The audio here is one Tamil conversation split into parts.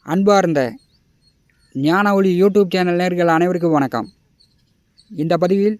அன்பார்ந்த ஞான ஒளி யூடியூப் சேனல் நேயர்கள் அனைவருக்கும் வணக்கம். இந்த பதிவில்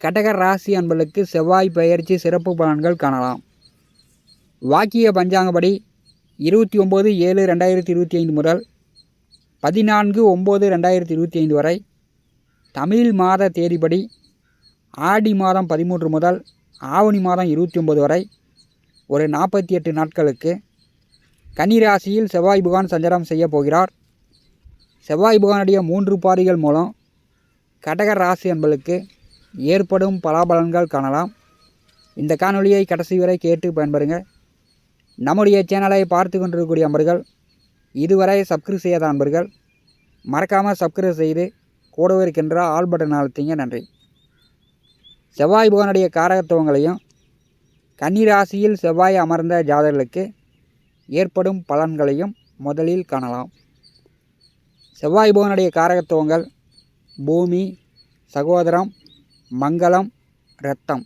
கடக ராசி அன்பர்களுக்கு செவ்வாய் பெயர்ச்சி சிறப்பு பலன்கள் காணலாம். வாக்கிய பஞ்சாங்கப்படி 29/7/2025 முதல் 14/9/2025 வரை, தமிழ் மாத தேதிப்படி ஆடி மாதம் 13 முதல் ஆவணி மாதம் 29 வரை ஒரு 48 நாட்களுக்கு கன்னிராசியில் செவ்வாய் பகவான் சஞ்சாரம் செய்ய போகிறார். செவ்வாய் பகவானுடைய 3 பாதைகள் மூலம் கடக ராசி அன்பர்களுக்கு ஏற்படும் பலாபலன்கள் காணலாம். இந்த காணொலியை கடைசி வரை கேட்டு பயன்பெறுங்க. நம்முடைய சேனலை பார்த்து கொண்டிருக்கக்கூடிய அன்பர்கள், இதுவரை சப்ஸ்கிரைப் செய்யாத அன்பர்கள் மறக்காமல் சப்ஸ்கிரைப் செய்து கூடவே இருக்கின்ற ஆல் பட்டன் அழுத்திங்க. நன்றி. செவ்வாய் பகவானுடைய காரகத்துவங்களையும் கன்னிராசியில் செவ்வாய் அமர்ந்த ஜாதகர்களுக்கு ஏற்படும் பலன்களையும் முதலில் காணலாம். செவ்வாய் பகவானுடைய காரகத்துவங்கள் பூமி, சகோதரம், மங்களம், இரத்தம்.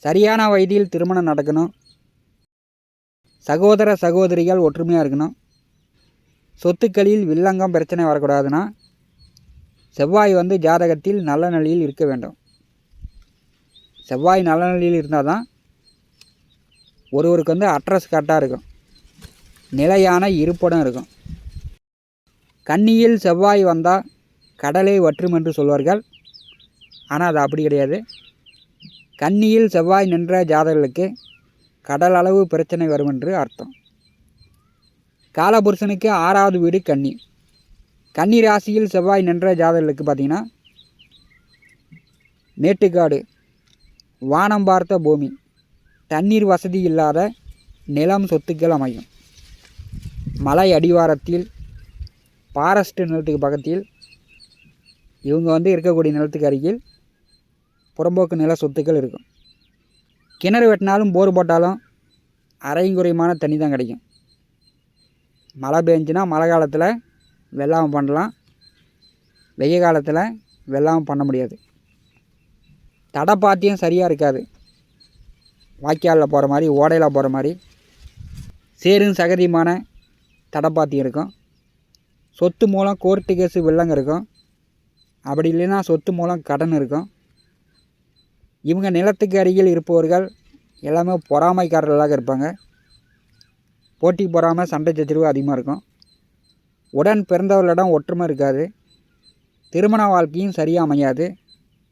சரியான வயதில் திருமணம் நடக்கணும். சகோதர சகோதரிகள் ஒற்றுமையாக இருக்கணும். சொத்துக்களில் வில்லங்கம் பிரச்சனை வரக்கூடாதுன்னா செவ்வாய் ஜாதகத்தில் நல்ல நிலையில் இருக்க வேண்டும். செவ்வாய் நல்ல நிலையில் இருந்தால் தான் ஒருவருக்கு அட்ரஸ் கரெக்டாக இருக்கும், நிலையான இருப்பிடம் இருக்கும். கன்னியில் செவ்வாய் வந்தால் கடலை வற்றும் என்று சொல்வார்கள். ஆனால் அது அப்படி கிடையாது. கன்னியில் செவ்வாய் நின்ற ஜாதகர்களுக்கு கடல் அளவு பிரச்சனை வரும் என்று அர்த்தம். காலபுருஷனுக்கு 6வது வீடு கன்னி. கன்னி ராசியில் செவ்வாய் நின்ற ஜாதகர்களுக்கு பார்த்திங்கன்னா மேட்டுக்காடு, வானம் பார்த்த பூமி, தண்ணீர் வசதி இல்லாத நிலம், சொத்துக்கள் அமையும். மலை அடிவாரத்தில் ஃபாரஸ்ட் நிலத்துக்கு பக்கத்தில் இவங்க இருக்கக்கூடிய நிலத்துக்கு அருகில் புறம்போக்கு நில சொத்துக்கள் இருக்கும். கிணறு வெட்டினாலும் போர் போட்டாலும் அரையும் குறையுமான தண்ணி தான் கிடைக்கும். மழை பெஞ்சுன்னா மழை காலத்தில் வெள்ளாமை பண்ணலாம், வெய்ய காலத்தில் வெள்ளாமை பண்ண முடியாது. தடப்பாத்தியம் சரியாக இருக்காது. வாய்க்காலில் போகிற மாதிரி, ஓடையில் போகிற மாதிரி சேரும் சகதியுமான தடப்பாத்தியம் இருக்கும். சொத்து மூலம் கோர்ட்டு கேஸு வில்லங்க இருக்கும். அப்படி இல்லைன்னா சொத்து மூலம் கடன் இருக்கும். இவங்க நிலத்துக்கு அருகில் இருப்பவர்கள் எல்லாமே பொறாமைக்காரர்களாக இருப்பாங்க. போட்டி பொறாமை, சண்டை சச்சரவு அதிகமாக இருக்கும். உடன் பிறந்தவர்களிடம் ஒற்றுமை இருக்காது. திருமண வாழ்க்கையும் சரியாக அமையாது.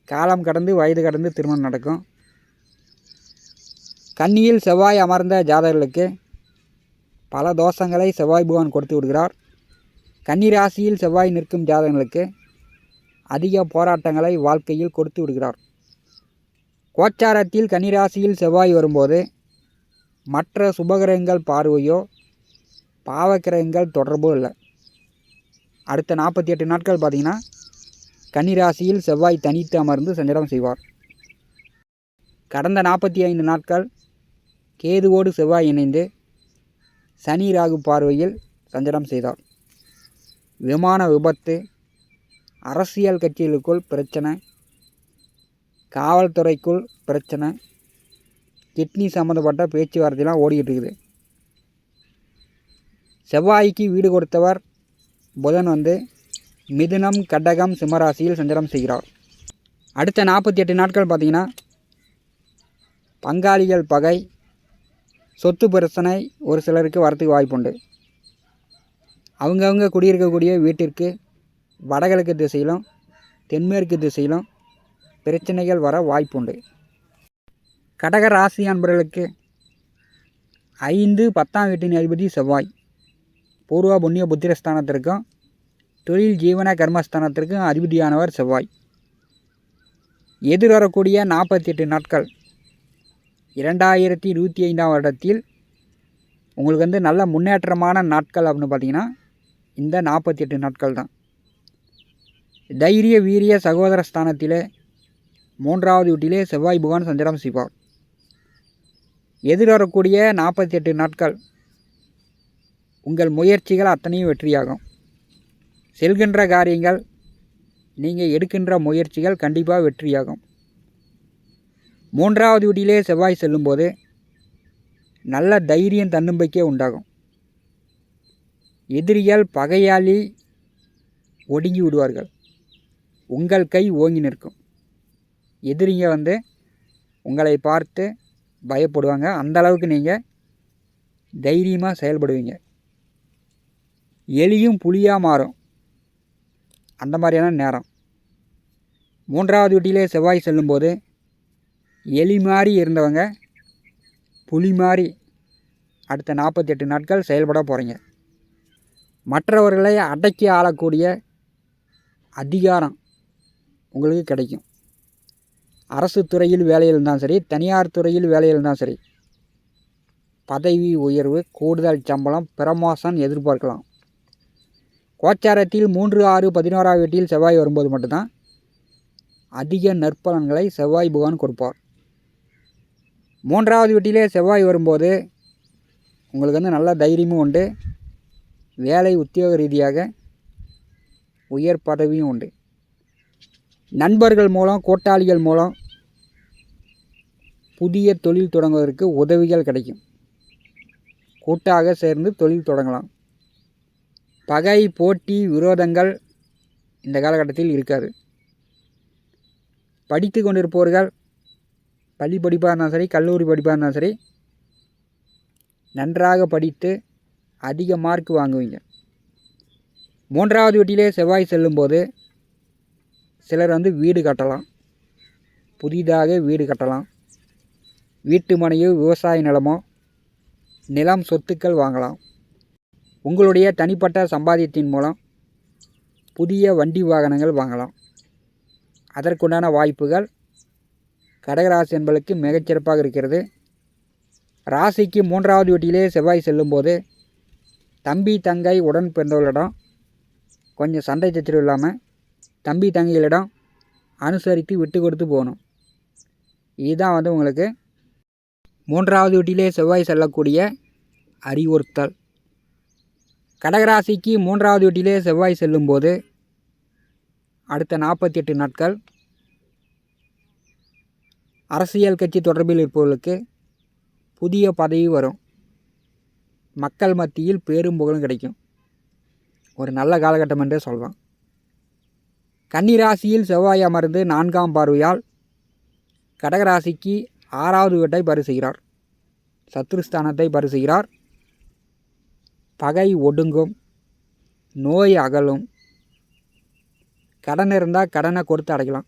காலம் கடந்து வயது கடந்து திருமணம் நடக்கும். கன்னியில் செவ்வாய் அமர்ந்த ஜாதகர்களுக்கு பல தோஷங்களை செவ்வாய் பகவான் கொடுத்து விடுகிறார். கன்னி ராசியில் செவ்வாய் நிற்கும் ஜாதகங்களுக்கு அதிக போராட்டங்களை வாழ்க்கையில் கொடுத்து விடுகிறார். கோச்சாரத்தில் கன்னிராசியில் செவ்வாய் வரும்போது மற்ற சுபகிரகங்கள் பார்வையோ பாவக்கிரகங்கள் தொடர்போ இல்லை. அடுத்த 48 நாட்கள் பார்த்திங்கன்னா கன்னிராசியில் செவ்வாய் தனித்து அமர்ந்து சஞ்சாரம் செய்வார். கடந்த 45 நாட்கள் கேதுவோடு செவ்வாய் இணைந்து சனி ராகு பார்வையில் சஞ்சாரம் செய்தார். விமான விபத்து, அரசியல் கட்சிகளுக்குள் பிரச்சனை, காவல்துறைக்குள் பிரச்சனை, கிட்னி சம்மந்தப்பட்ட பேச்சுவார்த்தைலாம் ஓடிக்கிட்டு இருக்குது. செவ்வாய்க்கு வீடு கொடுத்தவர் புதன் மிதுனம், கடகம், சிம்மராசியில் சஞ்சாரம் செய்கிறார். அடுத்த 48 நாட்கள் பார்த்திங்கன்னா பங்காளிகள் பகை, சொத்து பிரச்சனை ஒரு சிலருக்கு வரத்துக்கு வாய்ப்புண்டு. அவங்கவுங்க குடியிருக்கக்கூடிய வீட்டிற்கு வடகிழக்கு திசையிலும் தென்மேற்கு திசையிலும் பிரச்சனைகள் வர வாய்ப்புண்டு. கடக ராசி அன்பர்களுக்கு 5, 10ஆம் வீட்டின் அதிபதி செவ்வாய் பூர்வ புண்ணிய புத்திரஸ்தானத்திற்கும் தொழில் ஜீவன கர்மஸ்தானத்திற்கும் அதிபதியானவர் செவ்வாய். எதிர்வரக்கூடிய 48 நாட்கள் 2025ஆம் வருடத்தில் உங்களுக்கு நல்ல முன்னேற்றமான நாட்கள் அப்படின்னு பார்த்திங்கன்னா இந்த 48 நாட்கள் தான். தைரிய வீரிய சகோதர ஸ்தானத்திலே 3வது வீட்டிலே செவ்வாய் பகவான் சஞ்சாரம் செய்வார். எதிர்வரக்கூடிய 48 நாட்கள் உங்கள் முயற்சிகள் அத்தனையும் வெற்றியாகும். செல்கின்ற காரியங்கள், நீங்கள் எடுக்கின்ற முயற்சிகள் கண்டிப்பாக வெற்றியாகும். 3வது வீட்டிலே செவ்வாய் செல்லும்போது நல்ல தைரியம், தன்னம்பிக்கை உண்டாகும். எதிரிகள் பகையாளி ஒடுங்கி விடுவார்கள். உங்கள் கை ஓங்கி நிற்கும். எதிரிங்க வந்து உங்களை பார்த்து பயப்படுவாங்க. அந்தளவுக்கு நீங்கள் தைரியமாக செயல்படுவீங்க. எலியும் புலியாக மாறும், அந்த மாதிரியான நேரம். 3வது வீட்டிலே செவ்வாய் செல்லும்போது எலி மாதிரி இருந்தவங்க புலி மாதிரி அடுத்த 48 நாட்கள் செயல்பட போகிறீங்க. மற்றவர்களை அடக்கி ஆளக்கூடிய அதிகாரம் உங்களுக்கு கிடைக்கும். அரசு துறையில் வேலையில் இருந்தாலும் சரி, தனியார் துறையில் வேலையில் இருந்தாலும் சரி, பதவி உயர்வு, கூடுதல் சம்பளம், ப்ரமோஷன் எதிர்பார்க்கலாம். கோச்சாரத்தில் 3, 6, 11ஆம் வீட்டில் செவ்வாய் வரும்போது மட்டும்தான் அதிக நற்பலன்களை செவ்வாய் பகவான் கொடுப்பார். 3வது வீட்டிலே செவ்வாய் வரும்போது உங்களுக்கு வந்து நல்ல தைரியமும் உண்டு, வேலை உத்தியோக ரீதியாக உயர் பதவியும் உண்டு. நண்பர்கள் மூலம், கூட்டாளிகள் மூலம் புதிய தொழில் தொடங்குவதற்கு உதவிகள் கிடைக்கும். கூட்டாக சேர்ந்து தொழில் தொடங்கலாம். பகை, போட்டி, விரோதங்கள் இந்த காலகட்டத்தில் இருக்காது. படித்து கொண்டிருப்பவர்கள் பள்ளி படிப்பாக இருந்தாலும் சரி, கல்லூரி படிப்பாக இருந்தாலும் சரி, நன்றாக படித்து அதிக மார்க் வாங்குவீங்க. 3வது வீட்டிலே செவ்வாய் செல்லும்போது சிலர் வந்து வீடு கட்டலாம், புதிதாக வீடு கட்டலாம். வீட்டு மனையோ விவசாய நிலமோ நிலம் சொத்துக்கள் வாங்கலாம். உங்களுடைய தனிப்பட்ட சம்பாத்தியத்தின் மூலம் புதிய வண்டி வாகனங்கள் வாங்கலாம். அதற்குண்டான வாய்ப்புகள் கடகராசி என்பதற்கு மிகச்சிறப்பாக இருக்கிறது. ராசிக்கு 3வது வீட்டிலே செவ்வாய் செல்லும்போது தம்பி தங்கை உடன் பிறந்தவர்களிடம் கொஞ்சம் சண்டை சச்சரவு இல்லாமல் தம்பி தங்கைகளிடம் அனுசரித்து விட்டு கொடுத்து போகணும். இதுதான் வந்து உங்களுக்கு 3வது வீட்டிலே செவ்வாய் செல்லக்கூடிய அறிவுறுத்தல். கடகராசிக்கு 3வது வீட்டிலே செவ்வாய் செல்லும்போது அடுத்த 48 நாட்கள் அரசியல் கட்சி தொடர்பில் இருப்பவர்களுக்கு புதிய பதவி வரும். மக்கள் மத்தியில் பேரும் புகழும் கிடைக்கும். ஒரு நல்ல காலகட்டம் என்றே சொல்லலாம். கன்னிராசியில் செவ்வாய் அமர்ந்து 4ஆம் பார்வையால் கடகராசிக்கு 6வது வீட்டை பரிசுகிறார். சத்துருஸ்தானத்தை பரிசுகிறார். பகை ஒடுங்கும், நோய் அகலும். கடன் இருந்தால் கடனை கொடுத்து அடைக்கலாம்,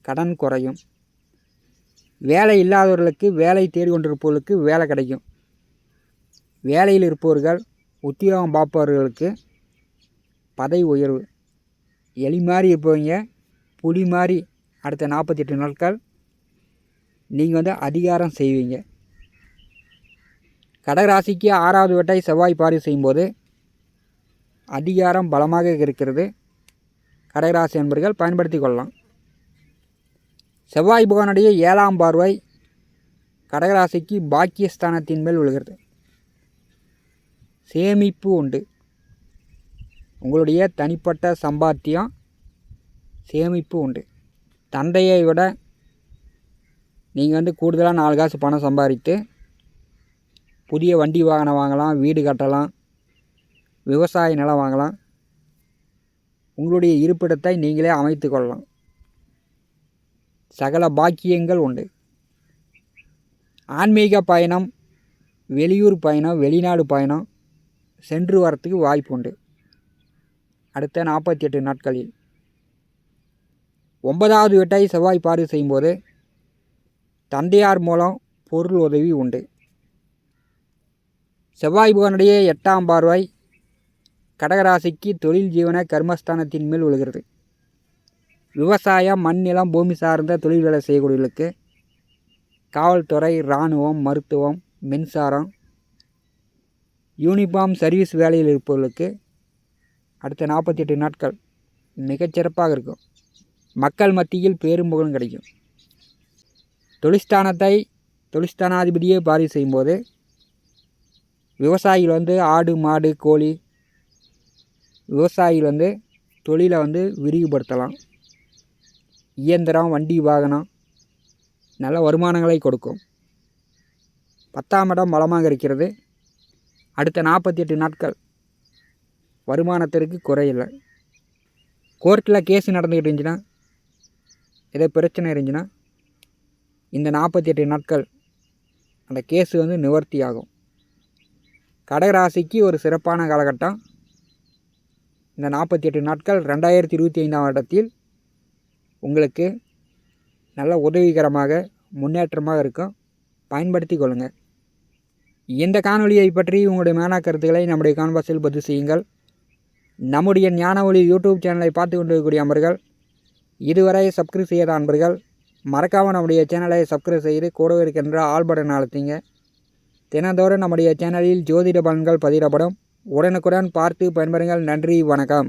கடன் குறையும். வேலை இல்லாதவர்களுக்கு, வேலை தேடி கொண்டிருப்பவர்களுக்கு வேலை கிடைக்கும். வேலையில் இருப்பவர்கள், உத்தியோகம் பார்ப்பவர்களுக்கு பதவி உயர்வு. எலி மாதிரி இருப்பவங்க புலி மாதிரி அடுத்த 48 நாட்கள் நீங்கள் வந்து அதிகாரம் செய்வீங்க. கடகராசிக்கு 6வது வீட்டை செவ்வாய் பார்வை செய்யும்போது அதிகாரம் பலமாக இருக்கிறது. கடகராசி என்பவர்கள் பயன்படுத்தி கொள்ளலாம். செவ்வாய் பகவானுடைய 7ஆம் பார்வை கடகராசிக்கு பாக்கியஸ்தானத்தின் மேல் விழுகிறது. சேமிப்பு உண்டு. உங்களுடைய தனிப்பட்ட சம்பாத்தியம் சேமிப்பு உண்டு. தந்தையை விட நீங்கள் வந்து கூடுதலாக 4 காசு பணம் சம்பாதித்து புதிய வண்டி வாகனம் வாங்கலாம், வீடு கட்டலாம், விவசாய நிலம் வாங்கலாம். உங்களுடைய இருப்பிடத்தை நீங்களே அமைத்து கொள்ளலாம். சகல பாக்கியங்கள் உண்டு. ஆன்மீக பயணம், வெளியூர் பயணம், வெளிநாடு பயணம் சென்று வரத்துக்கு வாய்ப்பு உண்டு அடுத்த 48 நாட்களில். 9வது வீட்டை செவ்வாய் பார்வை செய்யும்போது தந்தையார் மூலம் பொருள் உதவி உண்டு. செவ்வாய் பகவானுடைய 8ஆம் பார்வை கடகராசிக்கு தொழில் ஜீவன கர்மஸ்தானத்தின் மேல் விழுகிறது. விவசாயம், மண், நிலம், பூமி சார்ந்த தொழில் வேலை செய்யக்கூடியவர்களுக்கு, காவல்துறை, இராணுவம், மருத்துவம், மின்சாரம், யூனிஃபார்ம் சர்வீஸ் வேலையில் இருப்பவர்களுக்கு அடுத்த 48 நாட்கள் மிகச்சிறப்பாக இருக்கும். மக்கள் மத்தியில் பேரும் புகழும் கிடைக்கும். தொழிற்ஸ்தானத்தை தொழிற்ஸ்தானாதிபதியே பார்வை செய்யும்போது விவசாயிகள் வந்து ஆடு, மாடு, கோழி, விவசாயிகள் வந்து தொழிலை வந்து விரிவுபடுத்தலாம். இயந்திரம், வண்டி வாகனம் நல்ல வருமானங்களை கொடுக்கும். 10ஆம் இடம் பலமாக இருக்கிறது. அடுத்த 48 நாட்கள் வருமானத்திற்கு குறையில்லை. கோர்ட்டில் கேஸ் நடந்துக்கிட்டு இருந்துச்சுன்னா, ஏதோ பிரச்சனை இருந்துச்சுன்னா, இந்த 48 நாட்கள் அந்த கேஸு நிவர்த்தி ஆகும். கடகராசிக்கு ஒரு சிறப்பான காலகட்டம். இந்த 48 நாட்கள் 2025ஆம் வருடத்தில் உங்களுக்கு நல்ல உதவிகரமாக முன்னேற்றமாக இருக்கும். பயன்படுத்தி கொள்ளுங்கள். இந்த காணொலியை பற்றி உங்களுடைய மேலான கருத்துக்களை நம்முடைய கான்வாஸில் பதிவு செய்யுங்கள். நம்முடைய ஞான ஒளி யூடியூப் சேனலை பார்த்து கொண்டிருக்கக்கூடிய அன்பர்கள், இதுவரை சப்ஸ்கிரைப் செய்யாத அன்பர்கள் மறக்காமல் நம்முடைய சேனலை சப்ஸ்கிரைப் செய்து கூட இருக்கின்ற ஆல் பட்டன் அழுத்திங்க. தினந்தோறும் நம்முடைய சேனலில் ஜோதிட பலன்கள் பதிவிடப்படும். உடனுக்குடன் பார்த்து பயன்பெறுங்கள். நன்றி, வணக்கம்.